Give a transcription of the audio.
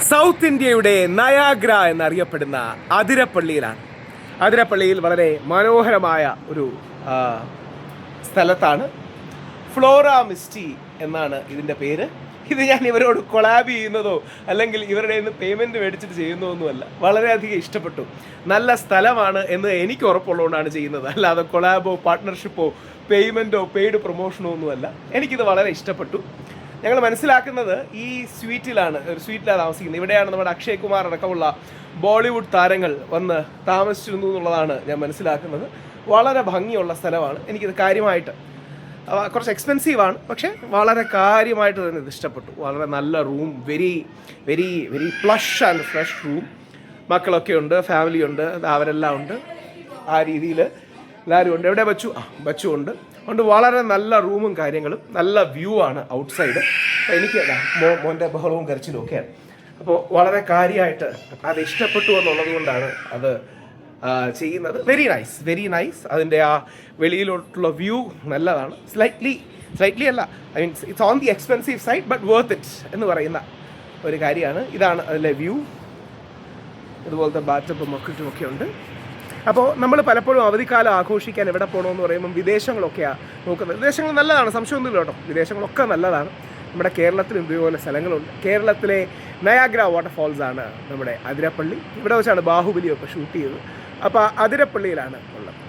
South ഇന്ത്യയുടെ Niagara എന്നറിയപ്പെടുന്ന അതിരപ്പള്ളിയിലാണ്. അതിരപ്പള്ളിയിൽ വളരെ മനോഹരമായ ഒരു സ്ഥലത്താണ്. ഫ്ലോറ മിസ്റ്റി എന്നാണ് ഇതിൻ്റെ പേര്. ഇത് ഞാൻ ഇവരോട് കൊളാബ് ചെയ്യുന്നതോ അല്ലെങ്കിൽ ഇവരുടെ നിന്ന് പേയ്മെൻറ്റ് മേടിച്ചിട്ട് ചെയ്യുന്നതൊന്നുമല്ല. വളരെയധികം ഇഷ്ടപ്പെട്ടു. നല്ല സ്ഥലമാണ് എന്ന് എനിക്ക് ഉറപ്പുള്ളതുകൊണ്ടാണ് ചെയ്യുന്നത്, അല്ലാതെ കൊളാബോ പാർട്ട്ണർഷിപ്പോ പേയ്മെൻറ്റോ പെയ്ഡ് പ്രൊമോഷനോ ഒന്നുമല്ല. എനിക്കിത് വളരെ ഇഷ്ടപ്പെട്ടു. ഞങ്ങൾ മനസ്സിലാക്കുന്നത് ഈ സ്വീറ്റിലാണ് താമസിക്കുന്നത്. ഇവിടെയാണ് നമ്മുടെ അക്ഷയ് കുമാർ അടക്കമുള്ള ബോളിവുഡ് താരങ്ങൾ വന്ന് താമസിച്ചിരുന്നു എന്നുള്ളതാണ് ഞാൻ മനസ്സിലാക്കുന്നത്. വളരെ ഭംഗിയുള്ള സ്ഥലമാണ്. എനിക്കിത് കാര്യമായിട്ട് കുറച്ച് എക്സ്പെൻസീവാണ്, പക്ഷേ വളരെ കാര്യമായിട്ട് തന്നെ ഇത് ഇഷ്ടപ്പെട്ടു. വളരെ നല്ല room, very very very പ്ലഷ് and fresh room. മക്കളൊക്കെ ഉണ്ട്, ഫാമിലി ഉണ്ട്, അവരെല്ലാം ഉണ്ട്. ആ രീതിയിൽ എല്ലാവരും ഉണ്ട്. എവിടെ ബച്ചു ഉണ്ട്. അതുകൊണ്ട് വളരെ നല്ല റൂമും കാര്യങ്ങളും, നല്ല വ്യൂ ആണ് ഔട്ട്സൈഡ്. അപ്പോൾ എനിക്ക് മോൻ്റെ ബഹളവും കരച്ചിലും ഒക്കെയാണ്. അപ്പോൾ വളരെ കാര്യമായിട്ട് അത് ഇഷ്ടപ്പെട്ടു എന്നുള്ളത് കൊണ്ടാണ് അത് ചെയ്യുന്നത്. Very nice. അതിൻ്റെ ആ വെളിയിലോട്ടുള്ള വ്യൂ നല്ലതാണ്. സ്ലൈറ്റ്ലി അല്ല, I mean it's on the expensive side but worth it എന്ന് പറയുന്ന ഒരു കാര്യമാണ്. ഇതാണ് അതിലെ വ്യൂ. ഇതുപോലത്തെ ബാറ്റപ്പും മക്കിട്ടും ഒക്കെ ഉണ്ട്. അപ്പോൾ നമ്മൾ പലപ്പോഴും അവധിക്കാലം ആഘോഷിക്കാൻ എവിടെ പോകണമെന്ന് പറയുമ്പം വിദേശങ്ങളൊക്കെയാണ് നോക്കുന്നത്. വിദേശങ്ങൾ നല്ലതാണ്, സംശയമൊന്നുമില്ല കേട്ടോ. വിദേശങ്ങളൊക്കെ നല്ലതാണ്. നമ്മുടെ കേരളത്തിൽ ഇതുപോലെ സ്ഥലങ്ങളുണ്ട്. കേരളത്തിലെ നയാഗ്ര വാട്ടർഫാൾസ് ആണ് നമ്മുടെ അതിരപ്പള്ളി. ഇവിടെ വെച്ചാണ് ബാഹുബലിയൊക്കെ ഷൂട്ട് ചെയ്തത്. അപ്പോൾ അതിരപ്പള്ളിയിലാണ് ഉള്ളത്.